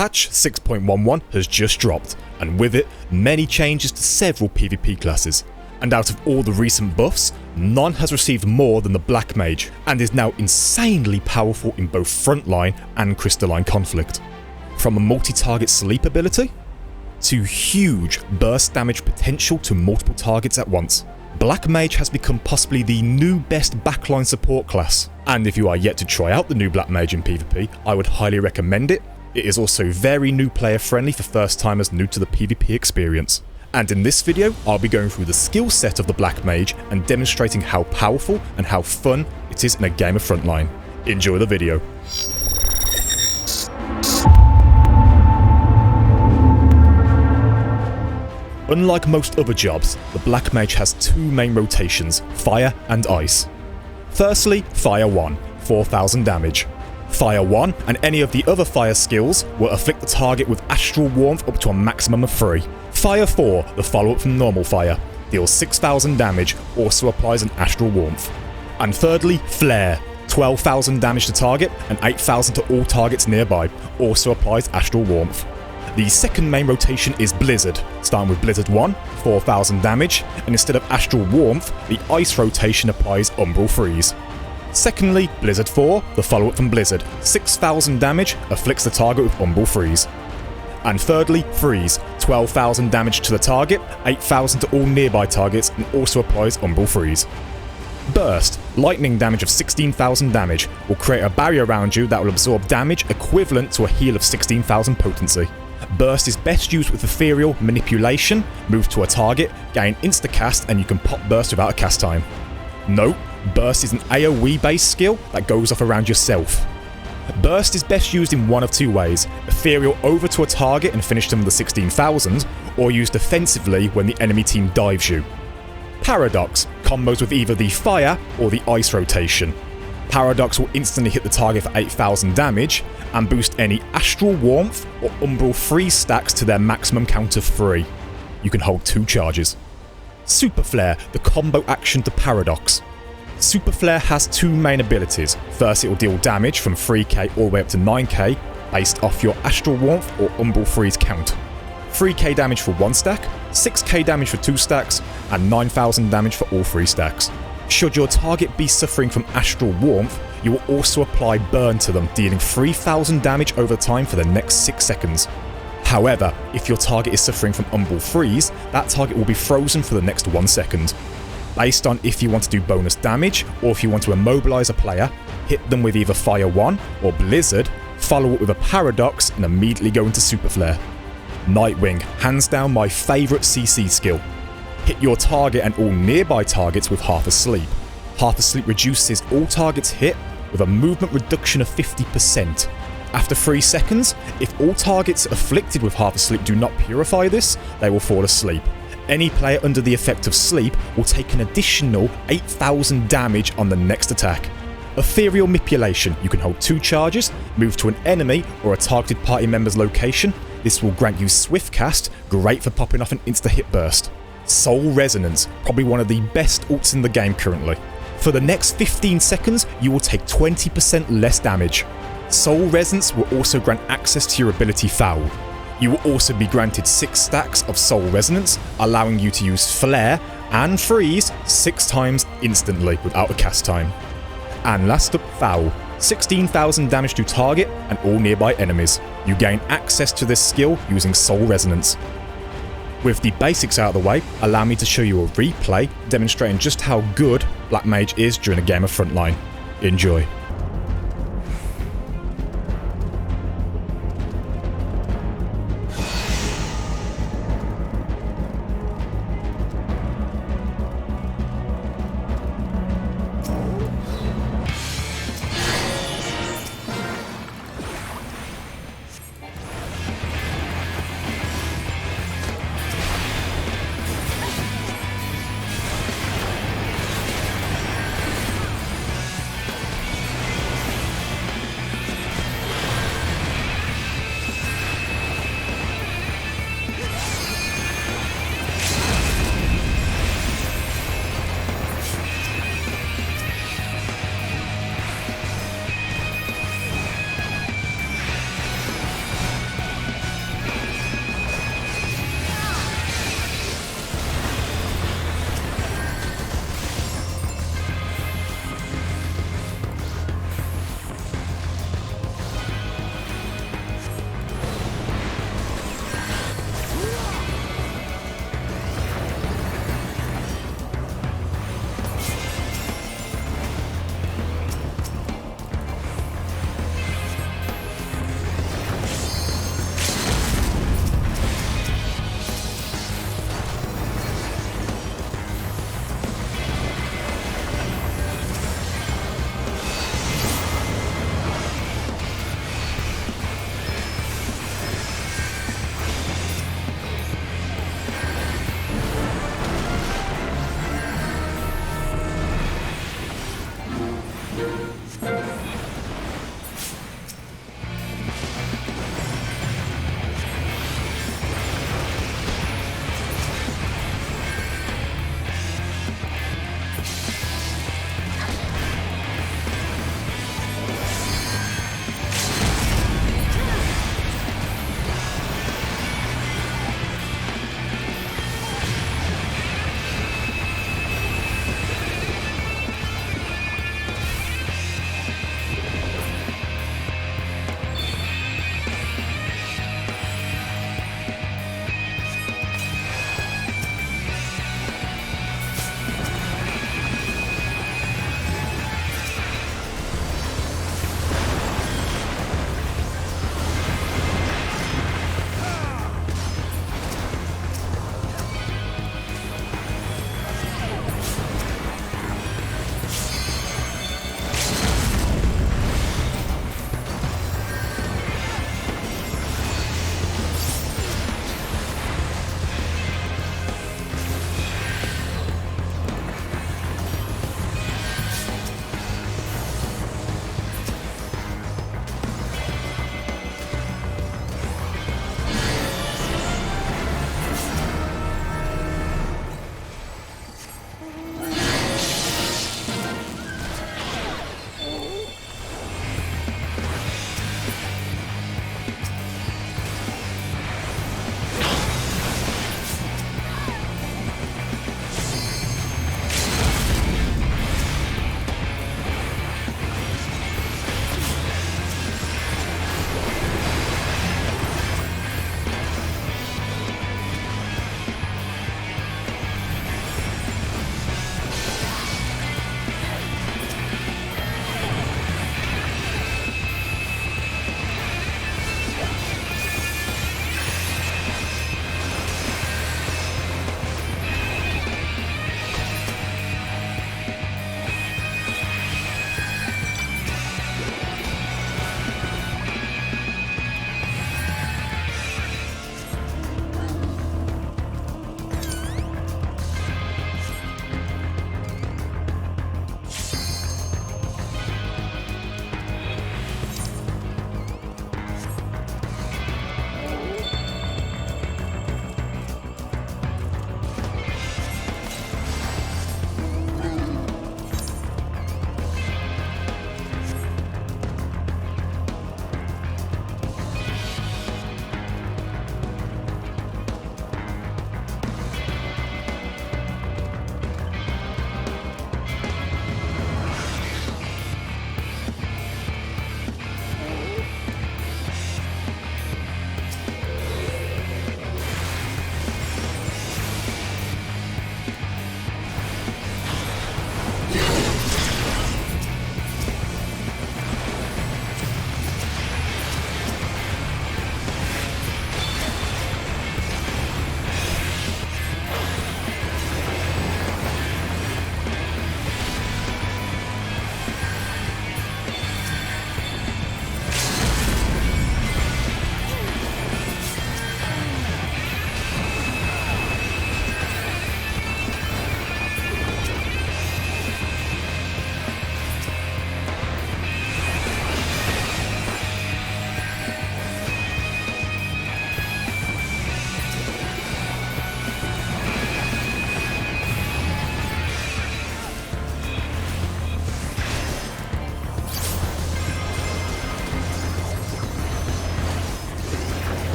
Patch 6.11 has just dropped, and with it, many changes to several PvP classes. And out of all the recent buffs, none has received more than the Blackmage, and is now insanely powerful in both Frontline and Crystalline conflict. From a multi-target sleep ability, to huge burst damage potential to multiple targets at once. Blackmage has become possibly the new best backline support class, and if you are yet to try out the new Blackmage in PvP, I would highly recommend it. It is also very new player friendly for first timers new to the PvP experience. And in this video, I'll be going through the skill set of the Blackmage and demonstrating how powerful and how fun it is in a game of Frontline. Enjoy the video. Unlike most other jobs, the Blackmage has two main rotations, Fire and Ice. Firstly, Fire 1, 4000 damage. Fire 1 and any of the other fire skills will afflict the target with Astral Warmth up to a maximum of 3. Fire 4, the follow-up from normal fire, deals 6000 damage, also applies an Astral Warmth. And thirdly, Flare, 12,000 damage to target and 8,000 to all targets nearby, also applies Astral Warmth. The second main rotation is Blizzard, starting with Blizzard 1, 4000 damage, and instead of Astral Warmth, the Ice rotation applies Umbral Freeze. Secondly, Blizzard 4, the follow-up from Blizzard, 6000 damage, afflicts the target with Umbral Freeze. And thirdly, Freeze, 12,000 damage to the target, 8,000 to all nearby targets, and also applies Umbral Freeze. Burst, lightning damage of 16,000 damage, will create a barrier around you that will absorb damage equivalent to a heal of 16,000 potency. Burst is best used with Ethereal Manipulation, move to a target, gain insta-cast, and you can pop Burst without a cast time. Note, Burst is an AoE based skill that goes off around yourself. Burst is best used in one of two ways, Ethereal over to a target and finish them with the 16,000, or used defensively when the enemy team dives you. Paradox, combos with either the Fire or the Ice rotation. Paradox will instantly hit the target for 8,000 damage, and boost any Astral Warmth or Umbral Freeze stacks to their maximum count of 3. You can hold 2 charges. Superflare, the combo action to Paradox. Superflare has 2 main abilities. First, it will deal damage from 3k all the way up to 9k, based off your Astral Warmth or Umbral Freeze count. 3k damage for 1 stack, 6k damage for 2 stacks, and 9,000 damage for all 3 stacks. Should your target be suffering from Astral Warmth, you will also apply Burn to them, dealing 3,000 damage over time for the next 6 seconds. However, if your target is suffering from Umbral Freeze, that target will be frozen for the next 1 second. Based on if you want to do bonus damage, or if you want to immobilize a player, hit them with either Fire 1 or Blizzard, follow it with a Paradox, and immediately go into Superflare. Nightwing, hands down my favourite CC skill. Hit your target and all nearby targets with Half Asleep. Half Asleep reduces all targets hit with a movement reduction of 50%. After 3 seconds, if all targets afflicted with Half Asleep do not purify this, they will fall asleep. Any player under the effect of sleep will take an additional 8,000 damage on the next attack. Ethereal Manipulation, you can hold 2 charges, move to an enemy or a targeted party member's location. This will grant you Swift Cast, great for popping off an insta-hit burst. Soul Resonance, probably one of the best ults in the game currently. For the next 15 seconds, you will take 20% less damage. Soul Resonance will also grant access to your ability Foul. You will also be granted 6 stacks of Soul Resonance, allowing you to use Flare and Freeze 6 times instantly without a cast time. And last up, Foul. 16,000 damage to target and all nearby enemies. You gain access to this skill using Soul Resonance. With the basics out of the way, allow me to show you a replay demonstrating just how good Blackmage is during a game of Frontline. Enjoy.